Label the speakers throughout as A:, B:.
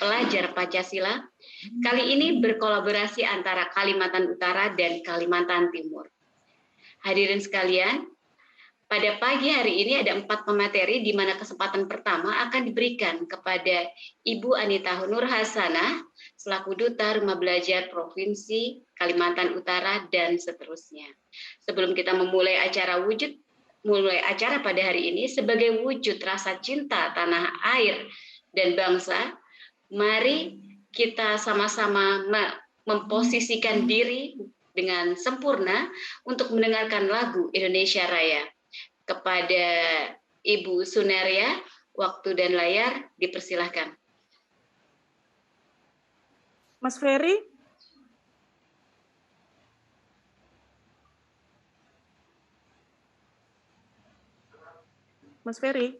A: pelajar Pancasila, kali ini berkolaborasi antara Kalimantan Utara dan Kalimantan Timur. Hadirin sekalian, pada pagi hari ini ada 4 pemateri di mana kesempatan pertama akan diberikan kepada Ibu Anita Nur Hasanah selaku Duta Rumah Belajar Provinsi Kalimantan Utara dan seterusnya. Sebelum kita memulai acara pada hari ini sebagai wujud rasa cinta tanah air dan bangsa, mari kita sama-sama memposisikan diri dengan sempurna untuk mendengarkan lagu Indonesia Raya. Kepada Ibu Sunaria, waktu dan layar dipersilahkan.
B: Mas Ferry? Mas Ferry?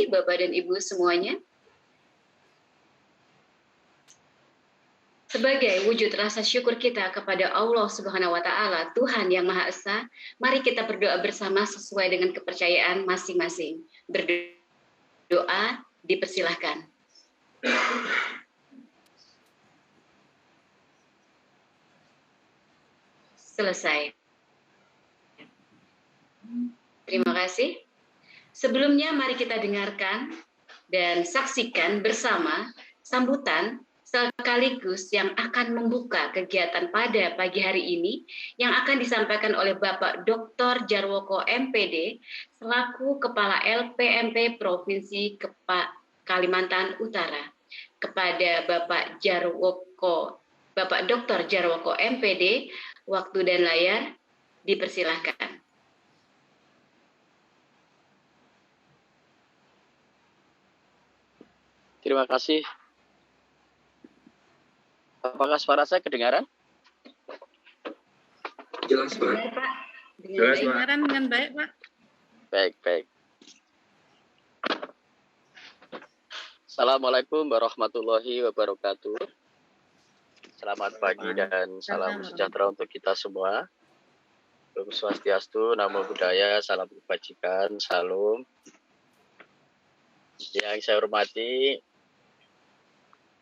A: Bapak dan Ibu semuanya. Sebagai wujud rasa syukur kita kepada Allah Subhanahu wa taala, Tuhan yang Maha Esa, mari kita berdoa bersama sesuai dengan kepercayaan masing-masing. Berdoa dipersilahkan. Selesai. Terima kasih. Sebelumnya mari kita dengarkan dan saksikan bersama sambutan sekaligus yang akan membuka kegiatan pada pagi hari ini yang akan disampaikan oleh Bapak Dr. Jarwoko MPD selaku Kepala LPMP Provinsi Kalimantan Utara. Kepada Bapak Dr. Jarwoko MPD, waktu dan layar dipersilahkan.
C: Terima kasih. Apakah suara saya kedengaran?
D: Jelas, Pak.
B: Jelas, Kedengaran dengan baik, Pak.
C: Baik. Assalamualaikum warahmatullahi wabarakatuh. Selamat pagi dan salam sejahtera untuk kita semua. Om Swastiastu, Namo Buddhaya, salam kebajikan, salam. Yang saya hormati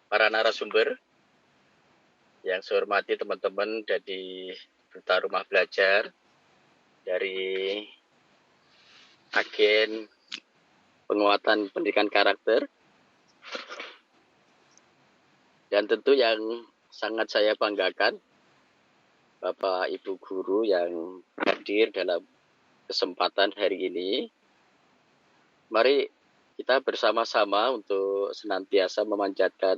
C: para narasumber, yang saya hormati teman-teman dari Duta Rumah Belajar, dari agen penguatan pendidikan karakter. Dan tentu yang sangat saya banggakan, Bapak Ibu guru yang hadir dalam kesempatan hari ini. Mari kita bersama-sama untuk senantiasa memanjatkan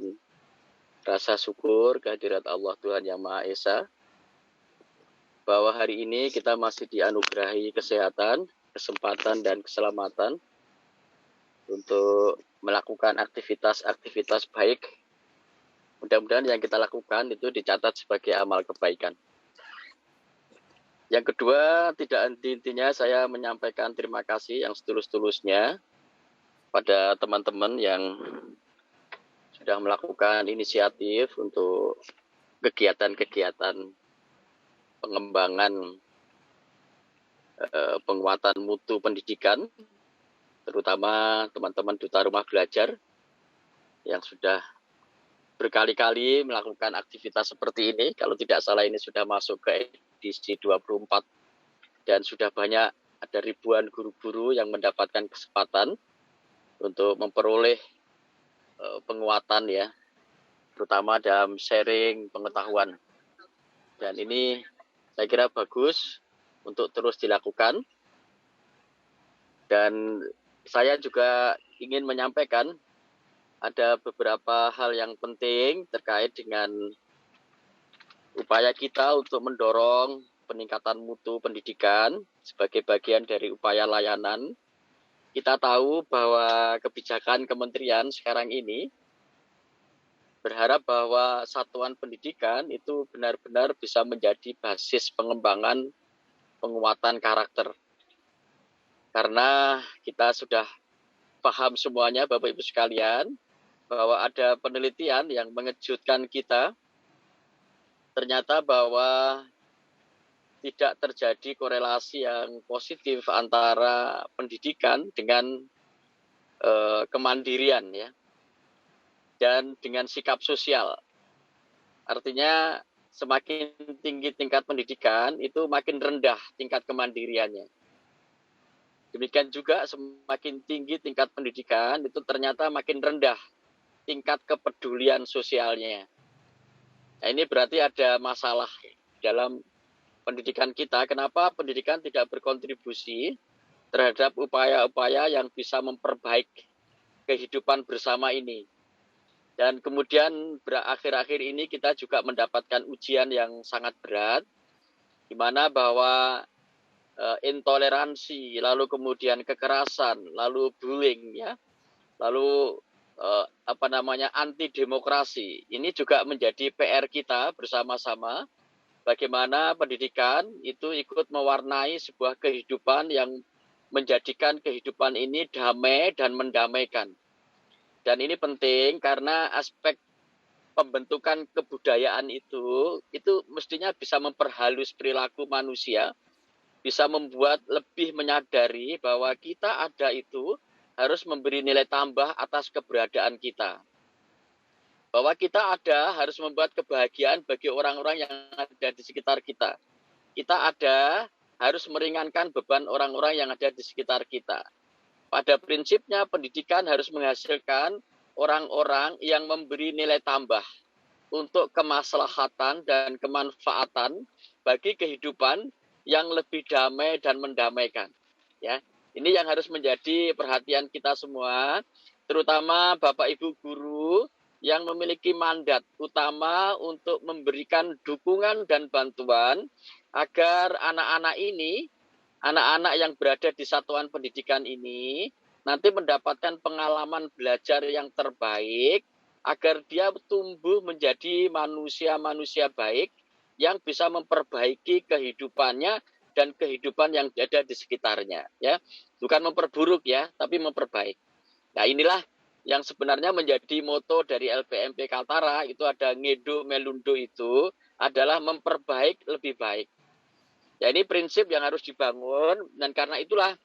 C: rasa syukur kehadirat Allah Tuhan Yang Maha Esa, bahwa hari ini kita masih dianugerahi kesehatan, kesempatan, dan keselamatan untuk melakukan aktivitas-aktivitas baik. Mudah-mudahan yang kita lakukan itu dicatat sebagai amal kebaikan. Yang kedua, tidak henti-hentinya saya menyampaikan terima kasih yang setulus-tulusnya pada teman-teman yang sudah melakukan inisiatif untuk kegiatan-kegiatan pengembangan penguatan mutu pendidikan, terutama teman-teman Duta Rumah Belajar yang sudah berkali-kali melakukan aktivitas seperti ini. Kalau tidak salah ini sudah masuk ke edisi 24 dan sudah banyak, ada ribuan guru-guru yang mendapatkan kesempatan untuk memperoleh penguatan ya, terutama dalam sharing pengetahuan. Dan ini saya kira bagus untuk terus dilakukan. Dan saya juga ingin menyampaikan ada beberapa hal yang penting terkait dengan upaya kita untuk mendorong peningkatan mutu pendidikan sebagai bagian dari upaya layanan. Kita tahu bahwa kebijakan kementerian sekarang ini berharap bahwa satuan pendidikan itu benar-benar bisa menjadi basis pengembangan penguatan karakter. Karena kita sudah paham semuanya Bapak Ibu sekalian, bahwa ada penelitian yang mengejutkan kita. Ternyata bahwa tidak terjadi korelasi yang positif antara pendidikan dengan kemandirian ya, dan dengan sikap sosial. Artinya semakin tinggi tingkat pendidikan itu makin rendah tingkat kemandiriannya. Demikian juga semakin tinggi tingkat pendidikan itu ternyata makin rendah tingkat kepedulian sosialnya. Nah, ini berarti ada masalah dalam pendidikan kita. Kenapa pendidikan tidak berkontribusi terhadap upaya-upaya yang bisa memperbaiki kehidupan bersama ini. Dan kemudian akhir-akhir ini kita juga mendapatkan ujian yang sangat berat, di mana bahwa intoleransi, lalu kemudian kekerasan, lalu bullying, ya, lalu anti demokrasi. Ini juga menjadi PR kita bersama-sama. Bagaimana pendidikan itu ikut mewarnai sebuah kehidupan yang menjadikan kehidupan ini damai dan mendamaikan. Dan ini penting karena aspek pembentukan kebudayaan itu mestinya bisa memperhalus perilaku manusia, bisa membuat lebih menyadari bahwa kita ada itu harus memberi nilai tambah atas keberadaan kita. Bahwa kita ada harus membuat kebahagiaan bagi orang-orang yang ada di sekitar kita. Kita ada harus meringankan beban orang-orang yang ada di sekitar kita. Pada prinsipnya pendidikan harus menghasilkan orang-orang yang memberi nilai tambah untuk kemaslahatan dan kemanfaatan bagi kehidupan yang lebih damai dan mendamaikan. Ya. Ini yang harus menjadi perhatian kita semua, terutama Bapak Ibu guru yang memiliki mandat utama untuk memberikan dukungan dan bantuan agar anak-anak ini, anak-anak yang berada di satuan pendidikan ini, nanti mendapatkan pengalaman belajar yang terbaik, agar dia tumbuh menjadi manusia-manusia baik yang bisa memperbaiki kehidupannya dan kehidupan yang ada di sekitarnya, ya. Bukan memperburuk ya, tapi memperbaik. Nah, inilah yang sebenarnya menjadi moto dari LPMP Kaltara, itu ada ngedo melundo, itu adalah memperbaik lebih baik. Ya, ini prinsip yang harus dibangun, dan karena itulah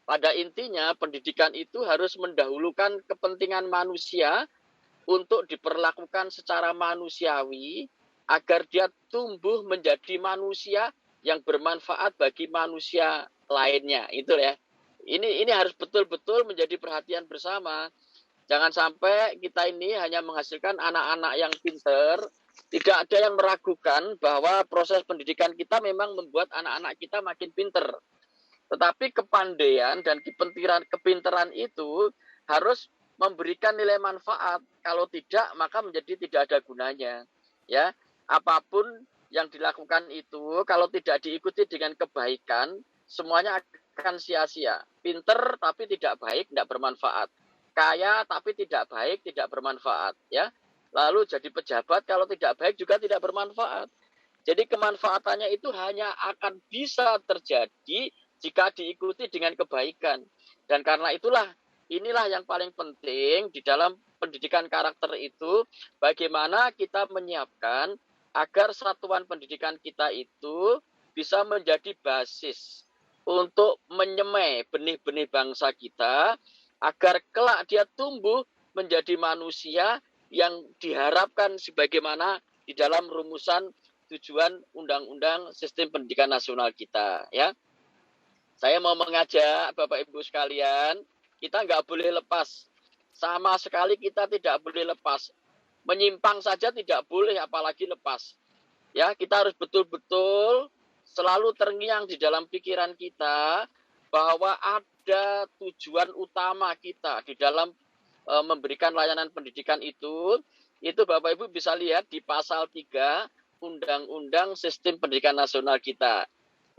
C: pada intinya pendidikan itu harus mendahulukan kepentingan manusia untuk diperlakukan secara manusiawi agar dia tumbuh menjadi manusia yang bermanfaat bagi manusia lainnya. Itu ya. Ini harus betul-betul menjadi perhatian bersama. Jangan sampai kita ini hanya menghasilkan anak-anak yang pinter, tidak ada yang meragukan bahwa proses pendidikan kita memang membuat anak-anak kita makin pinter. Tetapi kepandaian dan kepinteran itu harus memberikan nilai manfaat. Kalau tidak, maka menjadi tidak ada gunanya. Ya, apapun yang dilakukan itu kalau tidak diikuti dengan kebaikan, semuanya akan sia-sia. Pinter tapi tidak baik, tidak bermanfaat. Kaya tapi tidak baik, tidak bermanfaat. Ya, lalu jadi pejabat kalau tidak baik juga tidak bermanfaat. Jadi kemanfaatannya itu hanya akan bisa terjadi jika diikuti dengan kebaikan. Dan karena inilah yang paling penting di dalam pendidikan karakter itu, bagaimana kita menyiapkan agar satuan pendidikan kita itu bisa menjadi basis untuk menyemai benih-benih bangsa kita, agar kelak dia tumbuh menjadi manusia yang diharapkan sebagaimana di dalam rumusan tujuan Undang-Undang Sistem Pendidikan Nasional kita. Ya, saya mau mengajak Bapak Ibu sekalian, kita nggak boleh lepas. Sama sekali kita tidak boleh lepas. Menyimpang saja tidak boleh, apalagi lepas. Ya, kita harus betul-betul selalu terngiang di dalam pikiran kita bahwa ada tujuan utama kita di dalam memberikan layanan pendidikan itu Bapak Ibu bisa lihat di pasal 3 Undang-Undang Sistem Pendidikan Nasional kita.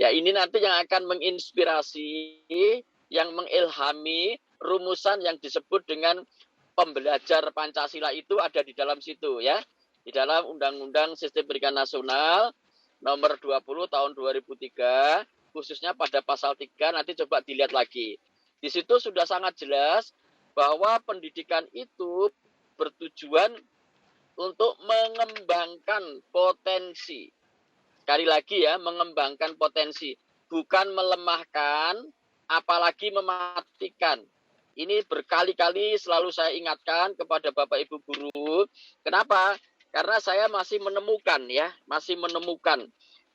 C: Ya, ini nanti yang akan menginspirasi, yang mengilhami rumusan yang disebut dengan pembelajar Pancasila itu ada di dalam situ ya. Di dalam Undang-Undang Sistem Pendidikan Nasional nomor 20 tahun 2003, khususnya pada pasal 3, nanti coba dilihat lagi. Di situ sudah sangat jelas bahwa pendidikan itu bertujuan untuk mengembangkan potensi. Sekali lagi ya, mengembangkan potensi. Bukan melemahkan, apalagi mematikan. Ini berkali-kali selalu saya ingatkan kepada Bapak Ibu guru. Kenapa? Karena saya masih menemukan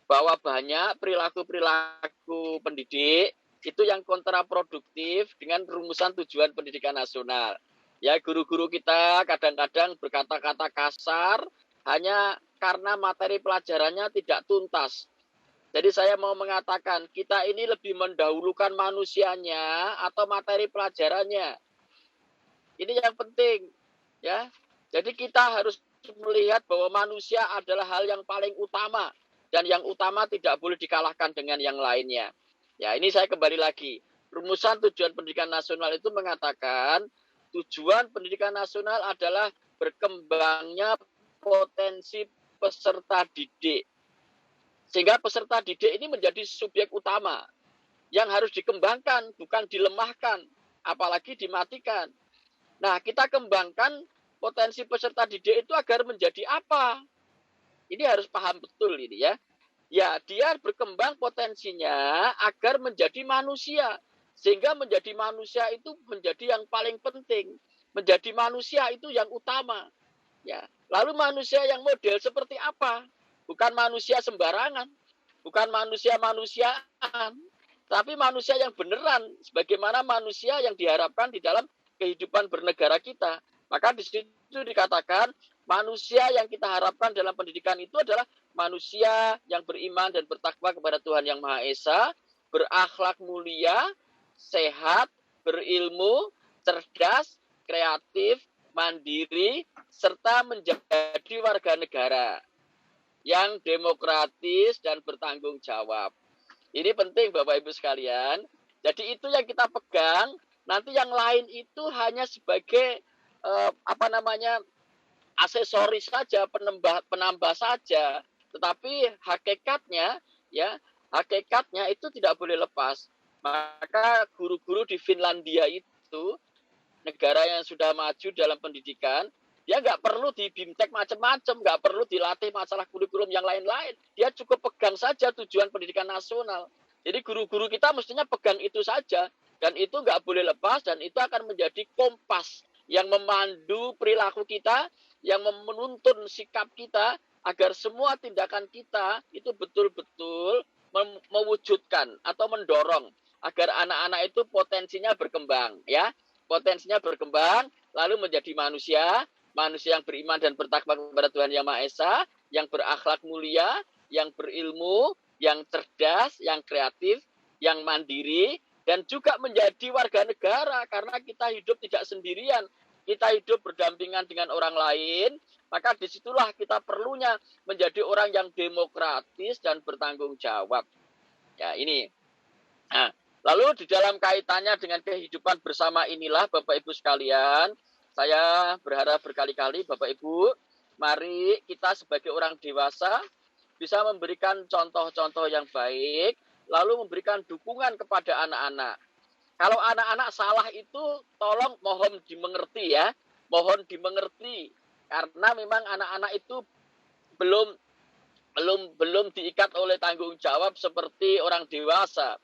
C: bahwa banyak perilaku pendidik itu yang kontraproduktif dengan rumusan tujuan pendidikan nasional. Ya, guru-guru kita kadang-kadang berkata-kata kasar hanya karena materi pelajarannya tidak tuntas. Jadi saya mau mengatakan, kita ini lebih mendahulukan manusianya atau materi pelajarannya. Ini yang penting, ya. Jadi kita harus melihat bahwa manusia adalah hal yang paling utama, dan yang utama tidak boleh dikalahkan dengan yang lainnya. Ya, ini saya kembali lagi. Rumusan tujuan pendidikan nasional itu mengatakan tujuan pendidikan nasional adalah berkembangnya potensi peserta didik. Sehingga peserta didik ini menjadi subjek utama yang harus dikembangkan, bukan dilemahkan, apalagi dimatikan. Nah, kita kembangkan potensi peserta didik itu agar menjadi apa? Ini harus paham betul ini ya. Ya, dia berkembang potensinya agar menjadi manusia. Sehingga menjadi manusia itu menjadi yang paling penting. Menjadi manusia itu yang utama. Ya. Lalu manusia yang model seperti apa? Bukan manusia sembarangan. Bukan manusia-manusiaan. Tapi manusia yang beneran. Sebagaimana manusia yang diharapkan di dalam kehidupan bernegara kita. Maka di situ dikatakan manusia yang kita harapkan dalam pendidikan itu adalah manusia yang beriman dan bertakwa kepada Tuhan Yang Maha Esa, berakhlak mulia, sehat, berilmu, cerdas, kreatif, mandiri, serta menjadi warga negara yang demokratis dan bertanggung jawab. Ini penting Bapak Ibu sekalian. Jadi itu yang kita pegang. Nanti yang lain itu hanya sebagai aksesoris saja, penambah saja. Tetapi hakikatnya itu tidak boleh lepas. Maka guru-guru di Finlandia itu, negara yang sudah maju dalam pendidikan, dia nggak perlu di BIMTEK macam-macam, nggak perlu dilatih masalah kurikulum yang lain-lain. Dia cukup pegang saja tujuan pendidikan nasional. Jadi guru-guru kita mestinya pegang itu saja. Dan itu nggak boleh lepas, dan itu akan menjadi kompas yang memandu perilaku kita, yang menuntun sikap kita, agar semua tindakan kita itu betul-betul mewujudkan atau mendorong agar anak-anak itu potensinya berkembang, ya. Potensinya berkembang, lalu menjadi manusia yang beriman dan bertakwa kepada Tuhan Yang Maha Esa, yang berakhlak mulia, yang berilmu, yang cerdas, yang kreatif, yang mandiri, dan juga menjadi warga negara, karena kita hidup tidak sendirian, kita hidup berdampingan dengan orang lain, maka disitulah kita perlunya menjadi orang yang demokratis dan bertanggung jawab. Ya, ini. Nah, lalu di dalam kaitannya dengan kehidupan bersama inilah Bapak Ibu sekalian, saya berharap berkali-kali Bapak Ibu, mari kita sebagai orang dewasa bisa memberikan contoh-contoh yang baik, lalu memberikan dukungan kepada anak-anak. Kalau anak-anak salah itu tolong mohon dimengerti ya, mohon dimengerti, karena memang anak-anak itu belum diikat oleh tanggung jawab seperti orang dewasa.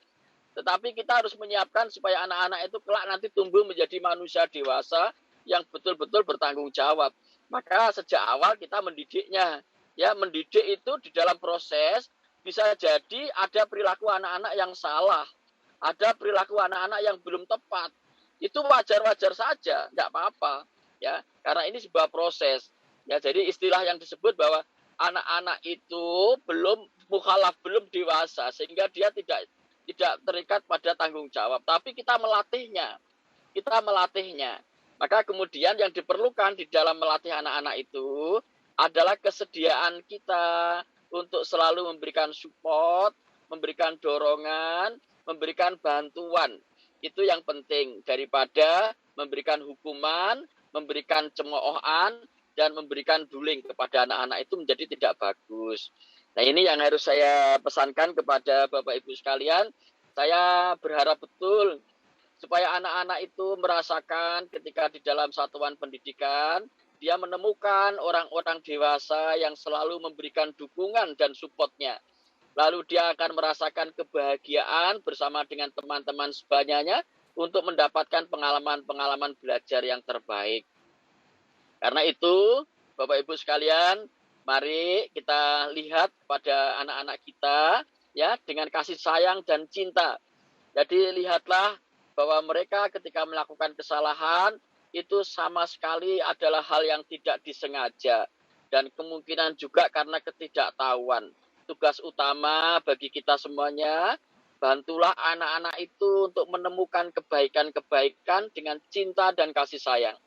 C: Tetapi kita harus menyiapkan supaya anak-anak itu kelak nanti tumbuh menjadi manusia dewasa yang betul-betul bertanggung jawab. Maka sejak awal kita mendidiknya. Ya, mendidik itu di dalam proses bisa jadi ada perilaku anak-anak yang salah. Ada perilaku anak-anak yang belum tepat. Itu wajar-wajar saja, tidak apa-apa. Ya, karena ini sebuah proses. Ya, jadi istilah yang disebut bahwa anak-anak itu belum mukhalaf, belum dewasa, sehingga dia tidak terikat pada tanggung jawab, tapi kita melatihnya. Maka kemudian yang diperlukan di dalam melatih anak-anak itu adalah kesediaan kita untuk selalu memberikan support, memberikan dorongan, memberikan bantuan. Itu yang penting daripada memberikan hukuman, memberikan cemoohan, dan memberikan bullying kepada anak-anak itu menjadi tidak bagus. Nah, ini yang harus saya pesankan kepada Bapak Ibu sekalian. Saya berharap betul supaya anak-anak itu merasakan ketika di dalam satuan pendidikan, dia menemukan orang-orang dewasa yang selalu memberikan dukungan dan supportnya. Lalu dia akan merasakan kebahagiaan bersama dengan teman-teman sebanyaknya untuk mendapatkan pengalaman-pengalaman belajar yang terbaik. Karena itu, Bapak Ibu sekalian, mari kita lihat pada anak-anak kita ya dengan kasih sayang dan cinta. Jadi lihatlah bahwa mereka ketika melakukan kesalahan itu sama sekali adalah hal yang tidak disengaja dan kemungkinan juga karena ketidaktahuan. Tugas utama bagi kita semuanya, bantulah anak-anak itu untuk menemukan kebaikan-kebaikan dengan cinta dan kasih sayang.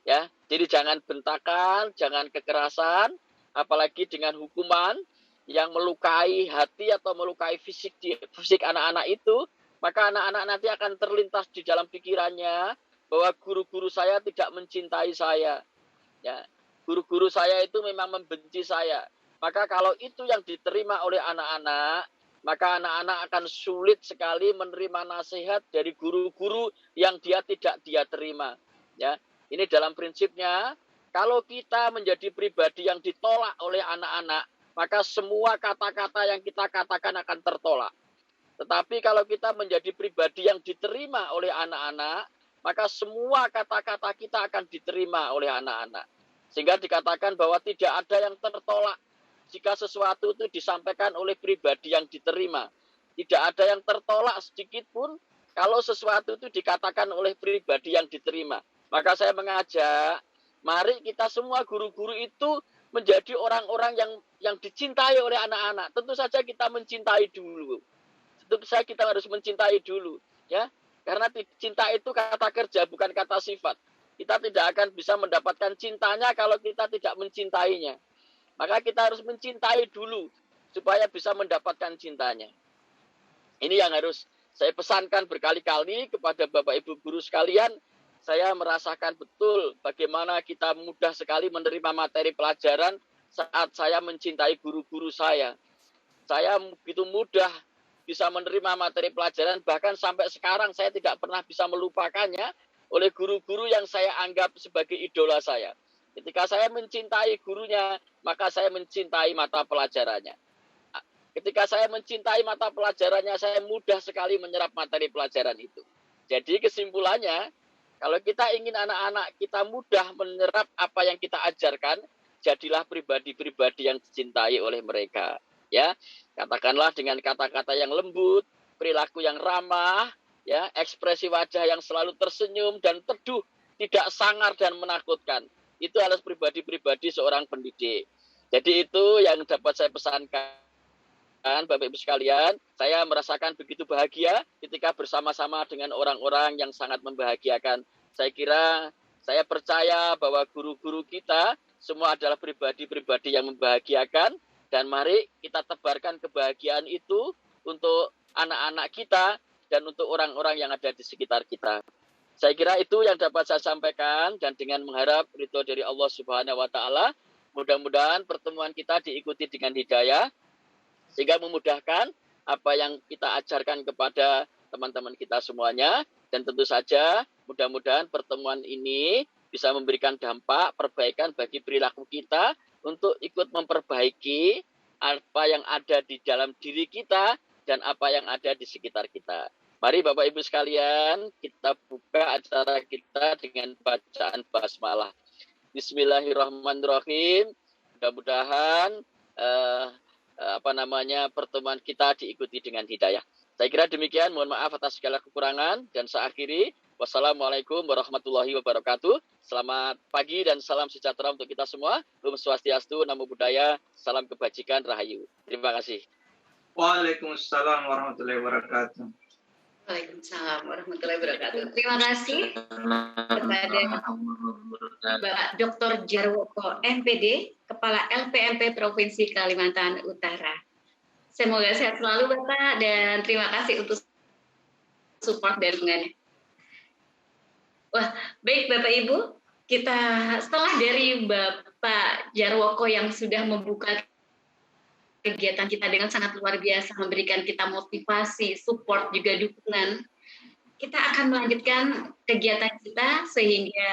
C: Ya, jadi jangan bentakan, jangan kekerasan, apalagi dengan hukuman yang melukai hati atau melukai fisik anak-anak itu, maka anak-anak nanti akan terlintas di dalam pikirannya bahwa guru-guru saya tidak mencintai saya. Ya, guru-guru saya itu memang membenci saya. Maka kalau itu yang diterima oleh anak-anak, maka anak-anak akan sulit sekali menerima nasihat dari guru-guru yang tidak dia terima. Ya. Ini dalam prinsipnya, kalau kita menjadi pribadi yang ditolak oleh anak-anak, maka semua kata-kata yang kita katakan akan tertolak. Tetapi kalau kita menjadi pribadi yang diterima oleh anak-anak, maka semua kata-kata kita akan diterima oleh anak-anak. Sehingga dikatakan bahwa tidak ada yang tertolak jika sesuatu itu disampaikan oleh pribadi yang diterima. Tidak ada yang tertolak sedikit pun kalau sesuatu itu dikatakan oleh pribadi yang diterima. Maka saya mengajak, mari kita semua guru-guru itu menjadi orang-orang yang dicintai oleh anak-anak. Tentu saja kita mencintai dulu. Tentu saja kita harus mencintai dulu, ya. Karena cinta itu kata kerja, bukan kata sifat. Kita tidak akan bisa mendapatkan cintanya kalau kita tidak mencintainya. Maka kita harus mencintai dulu supaya bisa mendapatkan cintanya. Ini yang harus saya pesankan berkali-kali kepada Bapak Ibu guru sekalian. Saya merasakan betul bagaimana kita mudah sekali menerima materi pelajaran saat saya mencintai guru-guru saya. Saya begitu mudah bisa menerima materi pelajaran, bahkan sampai sekarang saya tidak pernah bisa melupakannya oleh guru-guru yang saya anggap sebagai idola saya. Ketika saya mencintai gurunya, maka saya mencintai mata pelajarannya. Ketika saya mencintai mata pelajarannya, saya mudah sekali menyerap materi pelajaran itu. Jadi kesimpulannya, kalau kita ingin anak-anak kita mudah menyerap apa yang kita ajarkan, jadilah pribadi-pribadi yang dicintai oleh mereka. Ya, katakanlah dengan kata-kata yang lembut, perilaku yang ramah, ya, ekspresi wajah yang selalu tersenyum dan teduh, tidak sangar dan menakutkan. Itu harus pribadi-pribadi seorang pendidik. Jadi itu yang dapat saya pesankan, Bapak Ibu sekalian. Saya merasakan begitu bahagia ketika bersama-sama dengan orang-orang yang sangat membahagiakan. Saya percaya bahwa guru-guru kita semua adalah pribadi-pribadi yang membahagiakan, dan mari kita tebarkan kebahagiaan itu untuk anak-anak kita dan untuk orang-orang yang ada di sekitar kita. Saya kira itu yang dapat saya sampaikan, dan dengan mengharap ridho dari Allah Subhanahu wa taala, mudah-mudahan pertemuan kita diikuti dengan hidayah sehingga memudahkan apa yang kita ajarkan kepada teman-teman kita semuanya. Dan tentu saja mudah-mudahan pertemuan ini bisa memberikan dampak perbaikan bagi perilaku kita untuk ikut memperbaiki apa yang ada di dalam diri kita dan apa yang ada di sekitar kita. Mari Bapak Ibu sekalian, kita buka acara kita dengan bacaan basmalah. Bismillahirrahmanirrahim. Mudah-mudahan pertemuan kita diikuti dengan hidayah. Saya kira demikian. Mohon maaf atas segala kekurangan, dan saya akhiri. Wassalamualaikum warahmatullahi wabarakatuh. Selamat pagi dan salam sejahtera untuk kita semua. Om Swastiastu, Namo Buddhaya, salam kebajikan, Rahayu. Terima kasih.
D: Waalaikumsalam warahmatullahi wabarakatuh.
A: Waalaikumsalam warahmatullahi wabarakatuh. Terima kasih kepada Bapak Dr. Jarwoko, MPD, Kepala LPMP Provinsi Kalimantan Utara. Semoga sehat selalu Bapak, dan terima kasih untuk support dan dukungannya. Wah, baik Bapak Ibu, kita setelah dari Bapak Jarwoko yang sudah membuka kegiatan kita dengan sangat luar biasa, memberikan kita motivasi, support, juga dukungan, kita akan melanjutkan kegiatan kita sehingga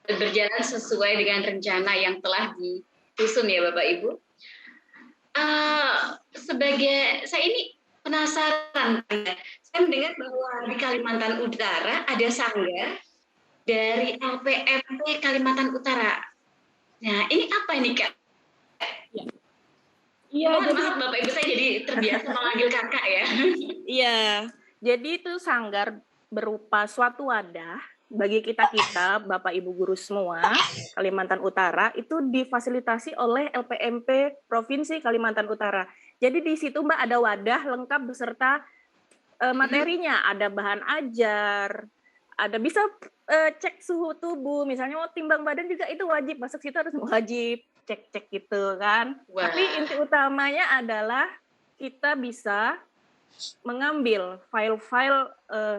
A: berjalan sesuai dengan rencana yang telah disusun ya Bapak Ibu. Saya ini penasaran, saya mendengar bahwa di Kalimantan Utara ada sanggar dari LPMP Kalimantan Utara. Nah, ini apa ini Kak?
B: Iya,
A: maaf Bapak Ibu, saya jadi terbiasa memanggil kakak ya.
B: Iya, jadi itu sanggar berupa suatu wadah bagi kita Bapak Ibu guru semua Kalimantan Utara, itu difasilitasi oleh LPMP Provinsi Kalimantan Utara. Jadi di situ Mbak ada wadah lengkap beserta materinya, ada bahan ajar, ada bisa cek suhu tubuh, misalnya mau timbang badan juga itu wajib, masuk situ harus wajib cek gitu kan.
A: Wah.
B: Tapi inti utamanya adalah kita bisa mengambil file-file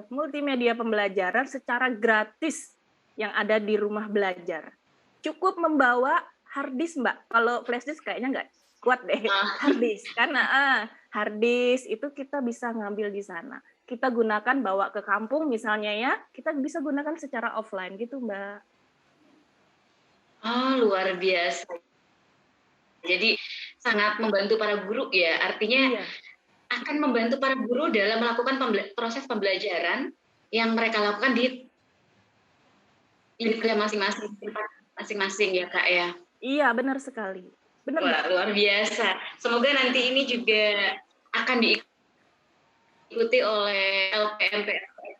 B: multimedia pembelajaran secara gratis yang ada di rumah belajar. Cukup membawa hard disk Mbak. Kalau flash disk kayaknya nggak kuat deh. Hard disk. Karena hard disk itu kita bisa ngambil di sana. Kita gunakan bawa ke kampung misalnya ya. Kita bisa gunakan secara offline gitu Mbak.
A: Oh, luar biasa. Jadi sangat membantu para guru ya. Artinya akan membantu para guru dalam melakukan proses pembelajaran yang mereka lakukan di unitnya masing-masing ya Kak ya.
B: Iya, benar sekali. Benar.
A: Wah, luar biasa. Semoga nanti ini juga akan diikuti oleh LPMP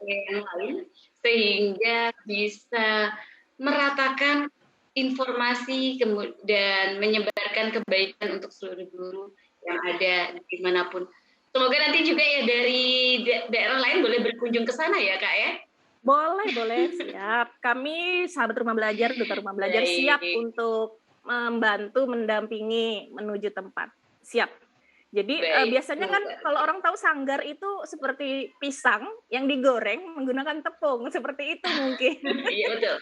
A: yang lain sehingga bisa meratakan informasi dan menyebarkan kebaikan untuk seluruh guru yang ada dimanapun. Semoga nanti juga ya dari daerah lain boleh berkunjung ke sana ya Kak ya?
B: Boleh, siap. Kami sahabat rumah belajar, duta rumah belajar siap untuk membantu, mendampingi menuju tempat. Siap. Jadi biasanya kan kalau orang tahu sanggar itu seperti pisang yang digoreng menggunakan tepung, seperti itu mungkin.
A: Iya betul.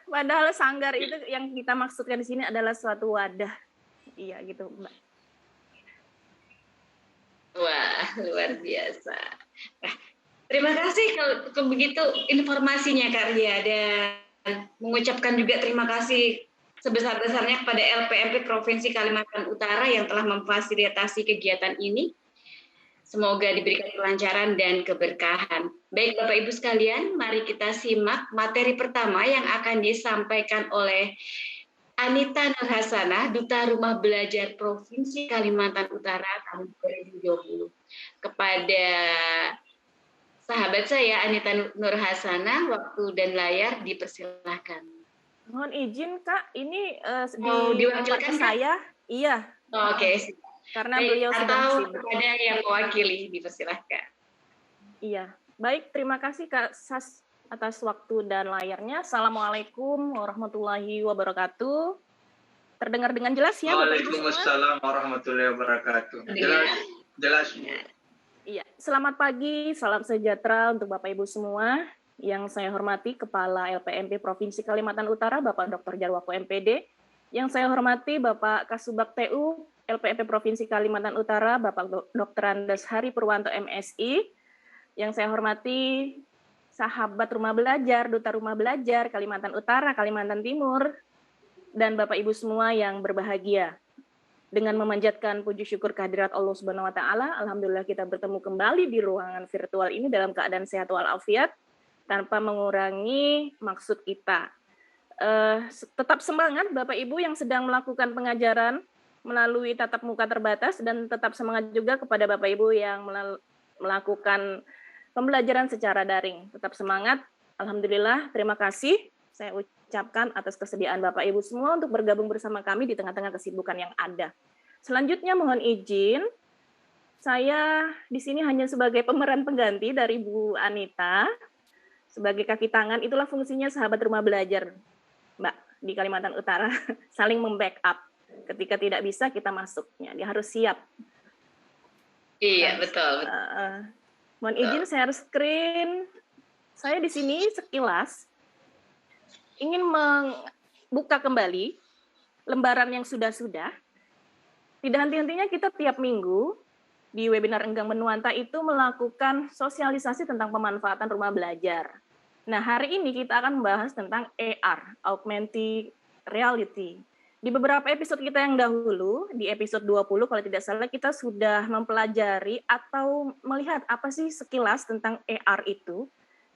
B: Padahal sanggar itu yang kita maksudkan di sini adalah suatu wadah. Iya gitu Mbak.
A: Wah, luar biasa. Nah, terima kasih kalau begitu informasinya Kak Ria, dan mengucapkan juga terima kasih sebesar-besarnya kepada LPMP Provinsi Kalimantan Utara yang telah memfasilitasi kegiatan ini. Semoga diberikan kelancaran dan keberkahan. Baik Bapak Ibu sekalian, mari kita simak materi pertama yang akan disampaikan oleh Anita Nurhasanah, Duta Rumah Belajar Provinsi Kalimantan Utara tahun 2020. Kepada sahabat saya Anita Nurhasanah, waktu dan layar dipersilahkan.
B: Mohon izin Kak, ini
A: Mau
B: di tempat
A: diwakilkan, Kak?
B: saya, iya.
A: Oke.
B: Karena beliau sedang
A: Atau
B: sibuk.
A: kepada yang mewakili, dipersilahkan.
B: Iya, baik, terima kasih Kak Sas atas waktu dan layarnya. Assalamualaikum warahmatullahi wabarakatuh. Terdengar dengan jelas ya Bapak Ibu semua?
D: Waalaikumsalam warahmatullahi wabarakatuh. Jelas.
B: Iya, selamat pagi, salam sejahtera untuk Bapak Ibu semua. Yang saya hormati Kepala LPMP Provinsi Kalimantan Utara, Bapak Dr. Jarwako MPD. Yang saya hormati Bapak Kasubag TU LPMP Provinsi Kalimantan Utara, Bapak Dr. Andes Hari Purwanto MSI. Yang saya hormati sahabat rumah belajar, Duta Rumah Belajar Kalimantan Utara, Kalimantan Timur, dan Bapak Ibu semua yang berbahagia. Dengan memanjatkan puji syukur kehadirat Allah Subhanahu wa taala, alhamdulillah kita bertemu kembali di ruangan virtual ini dalam keadaan sehat walafiat tanpa mengurangi maksud kita. Tetap semangat Bapak Ibu yang sedang melakukan pengajaran melalui tatap muka terbatas, dan tetap semangat juga kepada Bapak Ibu yang melakukan pembelajaran secara daring. Tetap semangat. Alhamdulillah, terima kasih saya ucapkan atas kesediaan Bapak Ibu semua untuk bergabung bersama kami di tengah-tengah kesibukan yang ada. Selanjutnya mohon izin, saya di sini hanya sebagai pemeran pengganti dari Bu Anita, sebagai kaki tangan. Itulah fungsinya sahabat rumah belajar, Mbak, di Kalimantan Utara, saling membackup. Ketika tidak bisa, kita masuknya. Dia harus siap.
A: Iya, betul.
B: Mohon izin share screen. Saya di sini sekilas ingin membuka kembali lembaran yang sudah-sudah. Tidak henti-hentinya kita tiap minggu di webinar Enggang Menuanta itu melakukan sosialisasi tentang pemanfaatan rumah belajar. Nah, hari ini kita akan membahas tentang AR, Augmented Reality. Di beberapa episode kita yang dahulu, di episode 20 kalau tidak salah, kita sudah mempelajari atau melihat apa sih sekilas tentang AR itu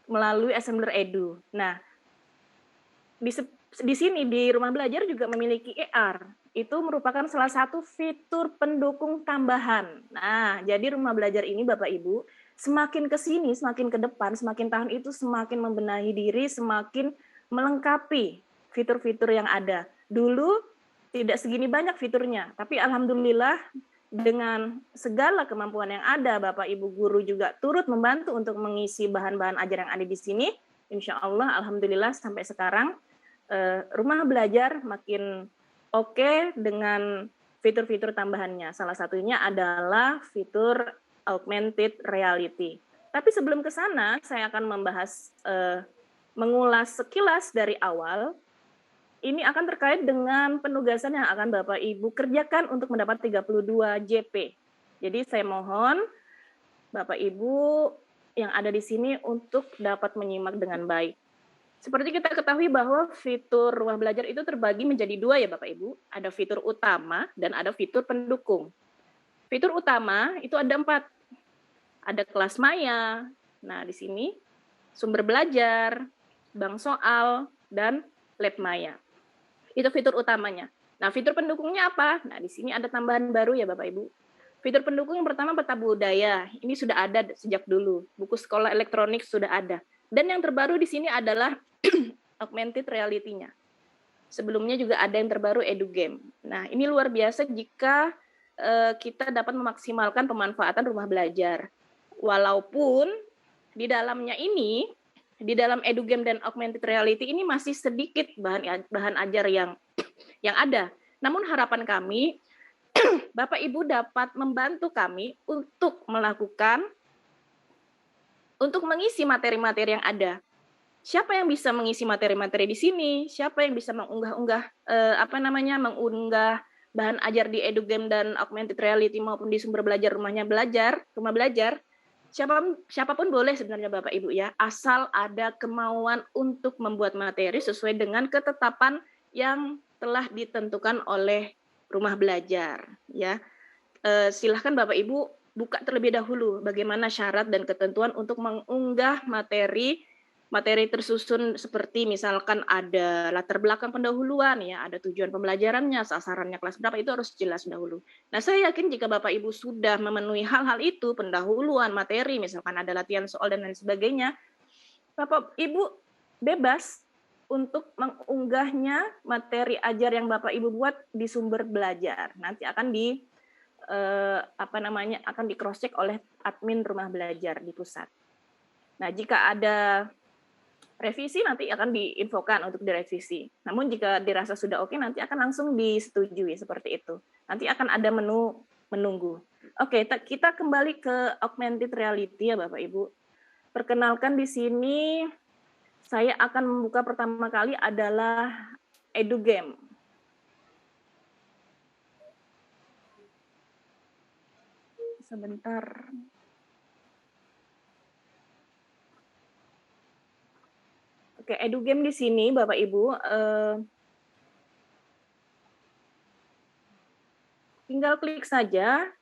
B: melalui Assembler Edu. Nah, di sini di rumah belajar juga memiliki AR. Itu merupakan salah satu fitur pendukung tambahan. Nah, jadi rumah belajar ini Bapak Ibu, semakin ke sini, semakin ke depan, semakin tahun itu semakin membenahi diri, semakin melengkapi fitur-fitur yang ada. Dulu tidak segini banyak fiturnya, tapi alhamdulillah dengan segala kemampuan yang ada, Bapak Ibu guru juga turut membantu untuk mengisi bahan-bahan ajar yang ada di sini. Insya Allah, alhamdulillah sampai sekarang rumah belajar makin oke dengan fitur-fitur tambahannya. Salah satunya adalah fitur augmented reality. Tapi sebelum ke sana, saya akan membahas, mengulas sekilas dari awal. Ini akan terkait dengan penugasan yang akan Bapak Ibu kerjakan untuk mendapat 32 JP. Jadi saya mohon Bapak Ibu yang ada di sini untuk dapat menyimak dengan baik. Seperti kita ketahui bahwa fitur rumah belajar itu terbagi menjadi dua ya Bapak Ibu. Ada fitur utama dan ada fitur pendukung. Fitur utama itu ada 4. Ada kelas maya, nah di sini sumber belajar, bank soal, dan lab maya. Itu fitur utamanya. Nah fitur pendukungnya apa? Nah di sini ada tambahan baru ya Bapak Ibu. Fitur pendukung yang pertama peta budaya. Ini sudah ada sejak dulu. Buku sekolah elektronik sudah ada. Dan yang terbaru di sini adalah augmented reality-nya. Sebelumnya juga ada yang terbaru EduGame. Nah, ini luar biasa jika kita dapat memaksimalkan pemanfaatan rumah belajar. Walaupun di dalamnya ini, di dalam EduGame dan augmented reality ini masih sedikit bahan ajar yang ada. Namun harapan kami, Bapak Ibu dapat membantu kami untuk mengisi materi-materi yang ada. Siapa yang bisa mengisi materi-materi di sini? Siapa yang bisa mengunggah bahan ajar di EduGame dan augmented reality maupun di sumber belajar rumah belajar. Siapapun boleh sebenarnya Bapak Ibu ya, asal ada kemauan untuk membuat materi sesuai dengan ketetapan yang telah ditentukan oleh rumah belajar ya. Silahkan Bapak Ibu buka terlebih dahulu bagaimana syarat dan ketentuan untuk mengunggah materi materi tersusun seperti misalkan ada latar belakang pendahuluan ya, ada tujuan pembelajarannya, sasarannya kelas berapa, itu harus jelas dahulu. Nah, saya yakin jika Bapak Ibu sudah memenuhi hal-hal itu, pendahuluan, materi, misalkan ada latihan soal dan lain sebagainya, Bapak Ibu bebas untuk mengunggahnya materi ajar yang Bapak Ibu buat di sumber belajar. Nanti akan akan di cross check oleh admin rumah belajar di pusat. Nah, jika ada revisi nanti akan diinfokan untuk direvisi. Namun jika dirasa sudah oke, nanti akan langsung disetujui seperti itu. Nanti akan ada menu menunggu. Oke, kita kembali ke augmented reality ya Bapak Ibu. Perkenalkan di sini saya akan membuka pertama kali adalah EduGame. Sebentar. Oke, EduGame di sini, Bapak Ibu, tinggal klik saja.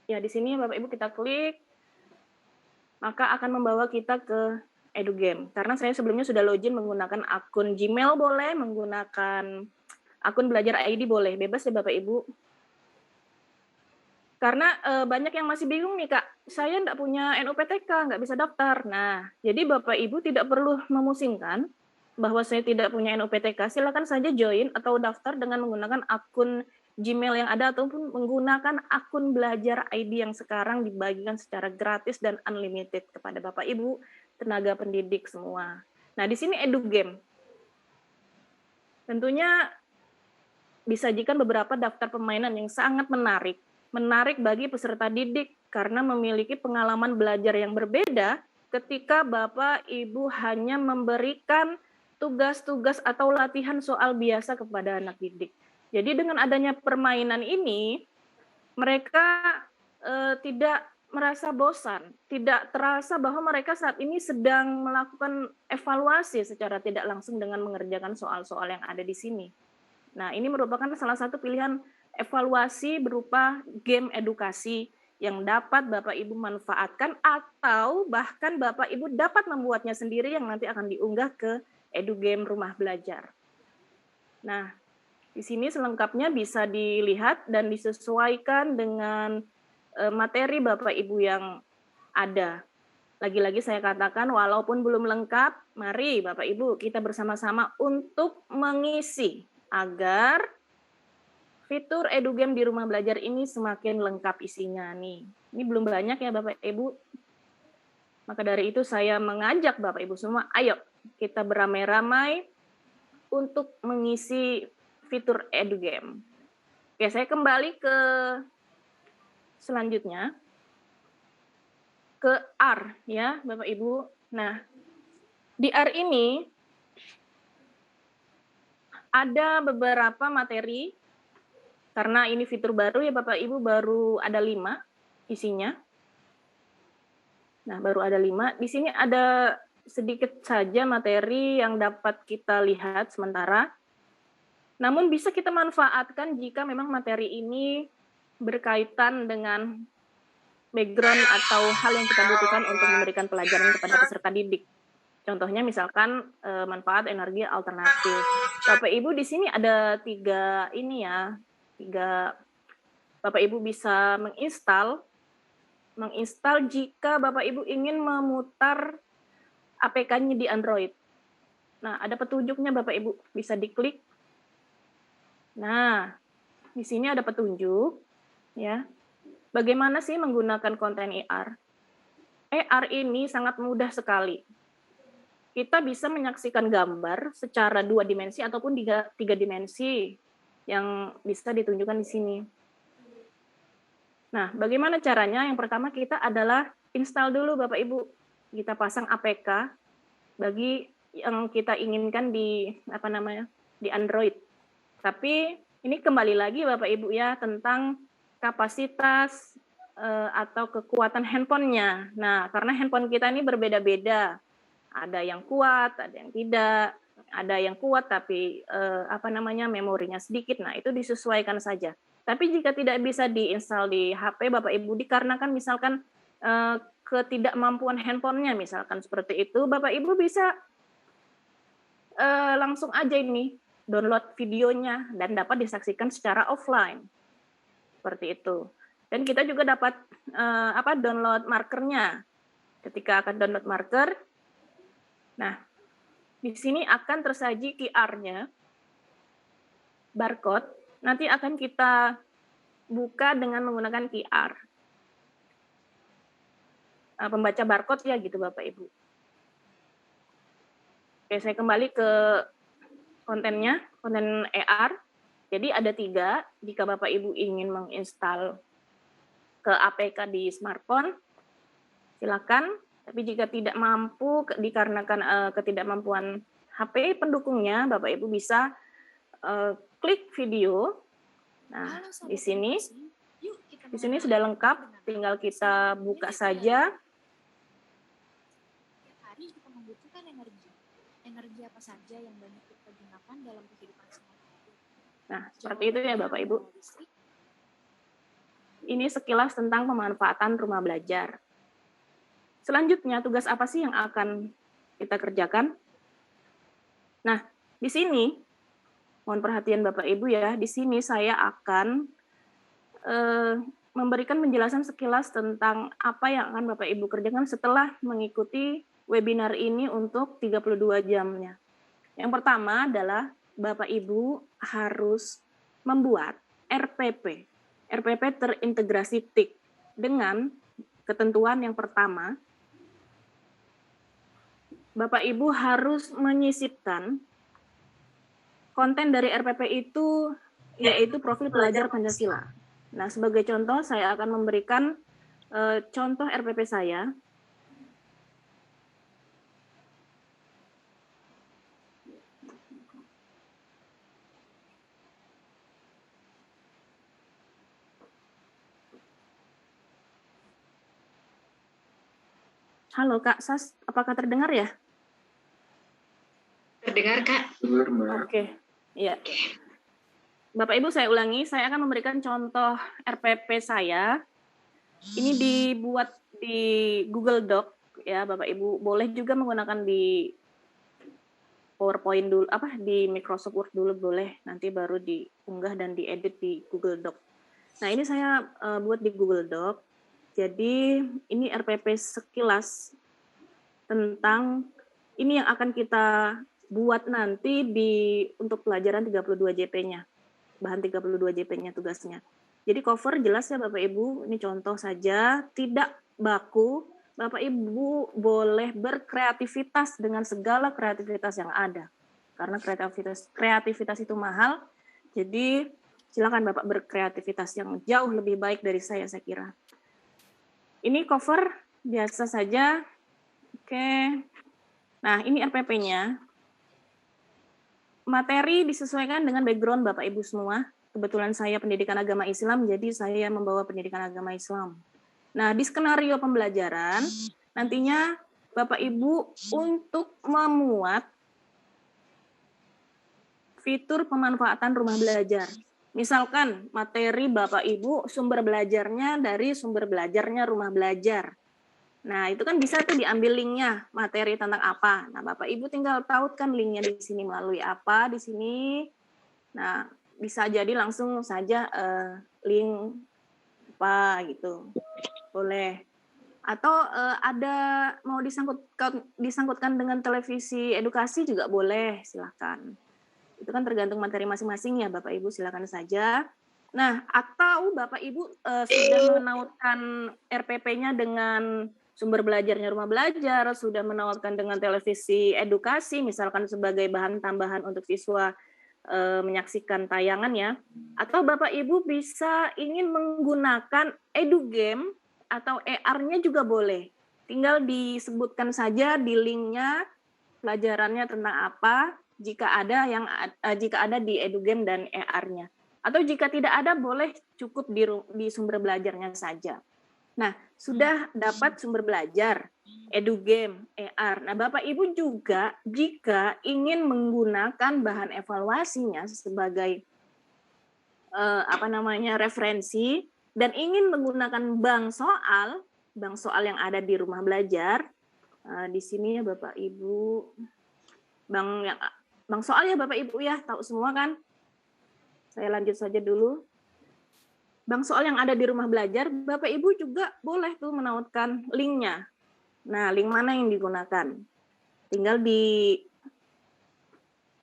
B: Ya, di sini Bapak Ibu kita klik, maka akan membawa kita ke EduGame. Karena saya sebelumnya sudah login menggunakan akun Gmail boleh, menggunakan akun Belajar ID boleh, bebas ya Bapak Ibu. Karena banyak yang masih bingung nih Kak, saya nggak punya NUPTK, nggak bisa daftar. Nah, jadi Bapak Ibu tidak perlu memusingkan bahwa saya tidak punya NUPTK, silakan saja join atau daftar dengan menggunakan akun Gmail yang ada ataupun menggunakan akun Belajar ID yang sekarang dibagikan secara gratis dan unlimited kepada Bapak Ibu, tenaga pendidik semua. Nah, di sini EduGame. Tentunya disajikan beberapa daftar permainan yang sangat menarik bagi peserta didik karena memiliki pengalaman belajar yang berbeda ketika Bapak Ibu hanya memberikan tugas-tugas atau latihan soal biasa kepada anak didik. Jadi dengan adanya permainan ini, mereka tidak merasa bosan, tidak terasa bahwa mereka saat ini sedang melakukan evaluasi secara tidak langsung dengan mengerjakan soal-soal yang ada di sini. Nah, ini merupakan salah satu pilihan evaluasi berupa game edukasi yang dapat Bapak Ibu manfaatkan atau bahkan Bapak Ibu dapat membuatnya sendiri yang nanti akan diunggah ke EduGame Rumah Belajar. Nah, di sini selengkapnya bisa dilihat dan disesuaikan dengan materi Bapak Ibu yang ada. Lagi-lagi saya katakan walaupun belum lengkap, mari Bapak Ibu kita bersama-sama untuk mengisi agar fitur EduGame di rumah belajar ini semakin lengkap isinya nih. Ini belum banyak ya Bapak Ibu. Maka dari itu saya mengajak Bapak Ibu semua, ayo kita beramai-ramai untuk mengisi fitur EduGame. Oke, saya kembali ke selanjutnya. Ke R ya Bapak Ibu. Nah, di R ini ada beberapa materi, karena ini fitur baru ya Bapak Ibu, baru ada 5 isinya. Nah, baru ada 5. Di sini ada sedikit saja materi yang dapat kita lihat sementara. Namun bisa kita manfaatkan jika memang materi ini berkaitan dengan background atau hal yang kita butuhkan untuk memberikan pelajaran kepada peserta didik. Contohnya misalkan manfaat energi alternatif. Bapak Ibu di sini ada 3 ini ya. 3 Bapak Ibu bisa menginstal jika Bapak Ibu ingin memutar APK-nya di Android. Nah, ada petunjuknya Bapak Ibu, bisa diklik. Nah, di sini ada petunjuk ya. Bagaimana sih menggunakan konten AR? AR ini sangat mudah sekali. Kita bisa menyaksikan gambar secara 2 dimensi ataupun 3 dimensi yang bisa ditunjukkan di sini. Nah, bagaimana caranya? Yang pertama kita adalah install dulu Bapak Ibu. Kita pasang APK bagi yang kita inginkan di di Android. Tapi ini kembali lagi Bapak Ibu ya tentang kapasitas atau kekuatan handphonenya. Nah, karena handphone kita ini berbeda-beda. Ada yang kuat, ada yang tidak. Ada yang kuat tapi memorinya sedikit. Nah, itu disesuaikan saja. Tapi jika tidak bisa diinstal di HP Bapak Ibu dikarenakan misalkan ketidakmampuan handphonenya, misalkan seperti itu, Bapak Ibu bisa langsung aja ini download videonya dan dapat disaksikan secara offline. Seperti itu. Dan kita juga dapat download markernya. Ketika akan download marker, nah di sini akan tersaji QR-nya, barcode. Nanti akan kita buka dengan menggunakan QR. Pembaca barcode ya gitu Bapak Ibu. Oke, saya kembali ke kontennya, konten ER. Jadi ada 3, jika Bapak Ibu ingin menginstal ke APK di smartphone, silakan. Tapi jika tidak mampu dikarenakan ketidakmampuan HP pendukungnya, Bapak Ibu bisa klik video. Nah, di sini sudah lengkap, tinggal kita buka saja.
E: Hari kita membutuhkan energi apa saja yang banyak kita gunakan dalam kehidupan sehari-hari.
B: Nah, seperti itu ya Bapak Ibu. Ini sekilas tentang pemanfaatan rumah belajar. Selanjutnya, tugas apa sih yang akan kita kerjakan? Nah, di sini, mohon perhatian Bapak Ibu ya, di sini saya akan memberikan penjelasan sekilas tentang apa yang akan Bapak Ibu kerjakan setelah mengikuti webinar ini untuk 32 jamnya. Yang pertama adalah Bapak Ibu harus membuat RPP terintegrasi TIK dengan ketentuan yang pertama, Bapak Ibu harus menyisipkan konten dari RPP itu yaitu profil pelajar Pancasila. Nah, sebagai contoh saya akan memberikan contoh RPP saya. Halo Kak Sas, apakah terdengar ya?
A: Terdengar, Kak?
B: Oke, iya. Bapak Ibu saya ulangi, saya akan memberikan contoh RPP saya. Ini dibuat di Google Doc ya, Bapak Ibu. Boleh juga menggunakan di PowerPoint dulu, di Microsoft Word dulu boleh. Nanti baru diunggah dan diedit di Google Doc. Nah, ini saya buat di Google Doc. Jadi ini RPP sekilas tentang ini yang akan kita buat nanti untuk pelajaran 32 JP-nya. Bahan 32 JP-nya tugasnya. Jadi cover jelas ya Bapak Ibu, ini contoh saja, tidak baku. Bapak Ibu boleh berkreativitas dengan segala kreativitas yang ada. Karena kreativitas itu mahal, jadi silakan Bapak berkreativitas yang jauh lebih baik dari saya kira. Ini cover biasa saja. Oke. Nah, ini RPP-nya. Materi disesuaikan dengan background Bapak Ibu semua. Kebetulan saya pendidikan agama Islam, jadi saya membawa pendidikan agama Islam. Nah, di skenario pembelajaran, nantinya Bapak Ibu untuk memuat fitur pemanfaatan rumah belajar. Misalkan materi Bapak Ibu sumber belajarnya dari sumber belajarnya rumah belajar. Nah, itu kan bisa tuh diambil linknya, materi tentang apa. Nah, Bapak Ibu tinggal tautkan linknya di sini melalui apa di sini. Nah, bisa jadi langsung saja link apa gitu. Boleh. Atau ada mau disangkutkan dengan televisi edukasi juga boleh, silakan. Itu kan tergantung materi masing-masing ya, Bapak Ibu, silakan saja. Nah, atau Bapak Ibu sudah menautkan RPP-nya dengan sumber belajarnya rumah belajar, sudah menawarkan dengan televisi edukasi, misalkan sebagai bahan tambahan untuk siswa menyaksikan tayangan ya, atau Bapak Ibu bisa ingin menggunakan edugame atau ER-nya juga boleh. Tinggal disebutkan saja di linknya pelajarannya tentang apa, jika ada di edugame dan ER-nya. Atau jika tidak ada, boleh cukup di sumber belajarnya saja. Nah, sudah dapat sumber belajar, edugame, ER. Nah, Bapak Ibu juga jika ingin menggunakan bahan evaluasinya sebagai referensi dan ingin menggunakan bank soal, bank soal yang ada di rumah belajar. Di sini ya Bapak Ibu, bank soal ya Bapak Ibu ya, tahu semua kan? Saya lanjut saja dulu. Bank soal yang ada di rumah belajar, Bapak Ibu juga boleh tuh menautkan linknya. Nah, link mana yang digunakan? Tinggal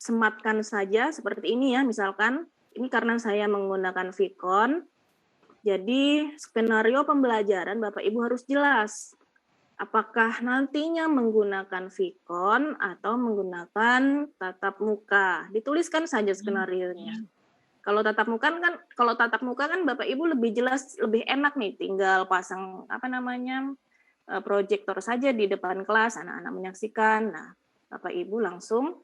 B: disematkan saja seperti ini ya, misalkan. Ini karena saya menggunakan Vicon, jadi skenario pembelajaran Bapak Ibu harus jelas. Apakah nantinya menggunakan Vicon atau menggunakan tatap muka? Dituliskan saja skenarionya. Kalau tatap muka kan Bapak Ibu lebih jelas, lebih enak nih, tinggal pasang proyektor saja di depan kelas, anak-anak menyaksikan. Nah, Bapak Ibu langsung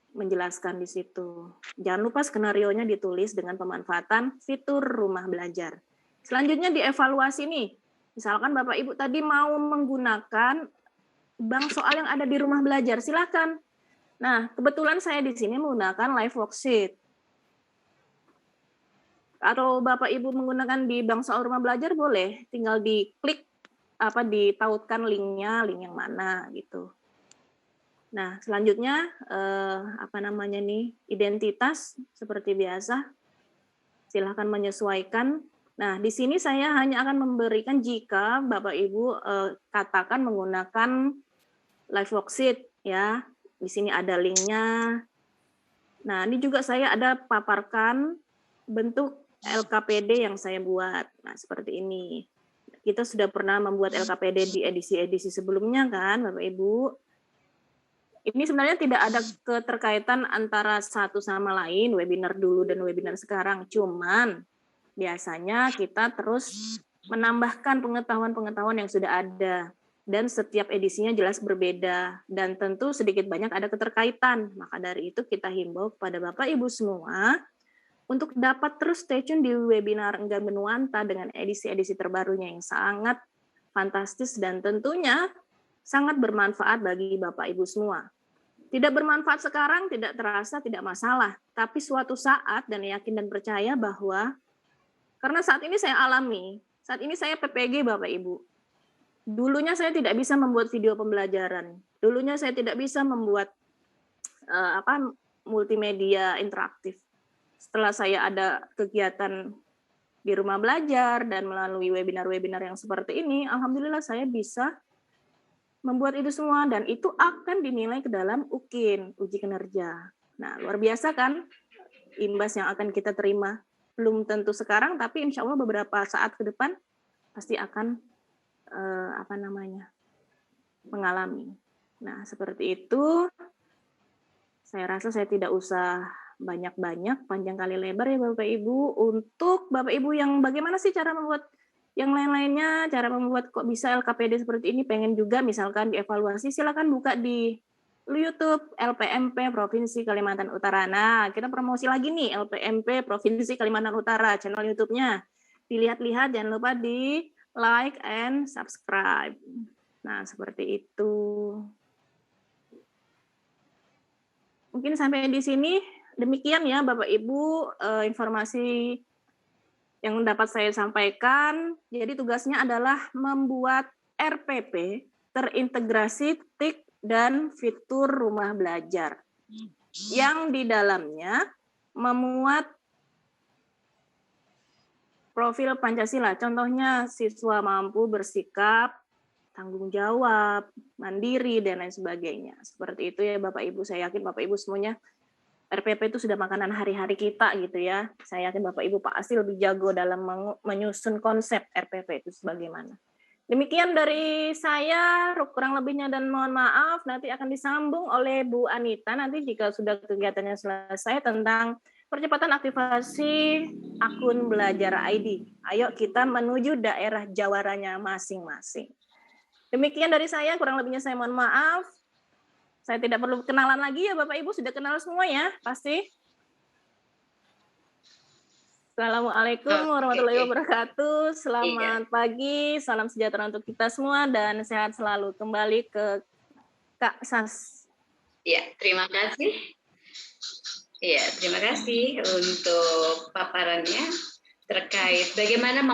B: menjelaskan di situ. Jangan lupa skenarionya ditulis dengan pemanfaatan fitur rumah belajar. Selanjutnya dievaluasi nih. Misalkan Bapak Ibu tadi mau menggunakan bank soal yang ada di rumah belajar, silakan. Nah, kebetulan saya di sini menggunakan live worksheet. Kalau Bapak Ibu menggunakan di bank soal rumah belajar boleh, tinggal diklik ditautkan linknya, link yang mana gitu. Nah, selanjutnya identitas seperti biasa. Silakan menyesuaikan. Nah, di sini saya hanya akan memberikan jika Bapak Ibu katakan menggunakan live worksheet ya. Di sini ada linknya. Nah, ini juga saya ada paparkan bentuk LKPD yang saya buat. Nah, seperti ini. Kita sudah pernah membuat LKPD di edisi-edisi sebelumnya kan, Bapak Ibu. Ini sebenarnya tidak ada keterkaitan antara satu sama lain, webinar dulu dan webinar sekarang. Cuman biasanya kita terus menambahkan pengetahuan-pengetahuan yang sudah ada. Dan setiap edisinya jelas berbeda. Dan tentu sedikit banyak ada keterkaitan. Maka dari itu kita himbau kepada Bapak Ibu semua untuk dapat terus stay tune di webinar Enggan Benuanta dengan edisi-edisi terbarunya yang sangat fantastis dan tentunya sangat bermanfaat bagi Bapak Ibu semua. Tidak bermanfaat sekarang, tidak terasa, tidak masalah. Tapi suatu saat, dan yakin dan percaya bahwa, karena saat ini saya alami, saat ini saya PPG Bapak Ibu. Dulunya saya tidak bisa membuat video pembelajaran. Dulunya saya tidak bisa membuat multimedia interaktif. Setelah saya ada kegiatan di rumah belajar dan melalui webinar-webinar yang seperti ini, alhamdulillah saya bisa membuat itu semua dan itu akan dinilai ke dalam UKIN, uji kinerja. Nah, luar biasa kan imbas yang akan kita terima. Belum tentu sekarang, tapi insya Allah beberapa saat ke depan pasti akan mengalami. Nah, seperti itu. Saya rasa saya tidak usah banyak-banyak, panjang kali lebar ya Bapak Ibu. Untuk Bapak Ibu yang bagaimana sih cara membuat yang lain-lainnya, cara membuat kok bisa LKPD seperti ini, pengen juga misalkan dievaluasi, silakan buka di YouTube LPMP Provinsi Kalimantan Utara. Nah, kita promosi lagi nih LPMP Provinsi Kalimantan Utara, channel YouTube-nya. Dilihat-lihat, jangan lupa di like and subscribe. Nah, seperti itu. Mungkin sampai di sini, demikian ya Bapak Ibu informasi yang dapat saya sampaikan. Jadi tugasnya adalah membuat RPP terintegrasi TIK dan fitur rumah belajar yang di dalamnya memuat profil Pancasila. Contohnya siswa mampu bersikap, tanggung jawab, mandiri, dan lain sebagainya. Seperti itu ya Bapak Ibu. Saya yakin Bapak Ibu semuanya RPP itu sudah makanan hari-hari kita gitu ya. Saya yakin Bapak Ibu pasti lebih jago dalam menyusun konsep RPP itu sebagaimana. Demikian dari saya, kurang lebihnya dan mohon maaf, nanti akan disambung oleh Bu Anita nanti jika sudah kegiatannya selesai tentang percepatan aktivasi akun Belajar ID. Ayo kita menuju daerah jawaranya masing-masing. Demikian dari saya, kurang lebihnya saya mohon maaf. Saya tidak perlu kenalan lagi ya Bapak Ibu, sudah kenal semua ya, pasti. Assalamualaikum warahmatullahi wabarakatuh. Selamat pagi, salam sejahtera untuk kita semua dan sehat selalu. Kembali ke Kak Sas.
A: Ya, terima kasih. Ya, terima kasih untuk paparannya terkait bagaimana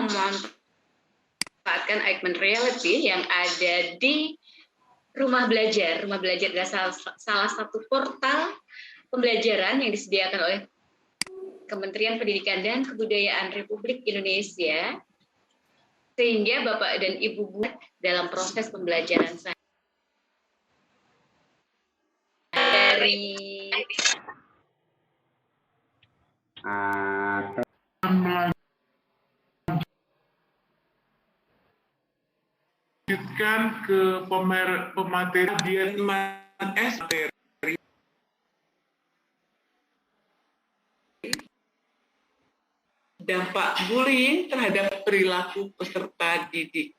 A: memanfaatkan augmented reality yang ada di Rumah Belajar. Rumah Belajar adalah salah satu portal pembelajaran yang disediakan oleh Kementerian Pendidikan dan Kebudayaan Republik Indonesia, sehingga Bapak dan Ibu guru dalam proses pembelajaran saya dari
F: lanjutkan ke pemateri Vietnam S materi dampak bullying terhadap perilaku peserta didik.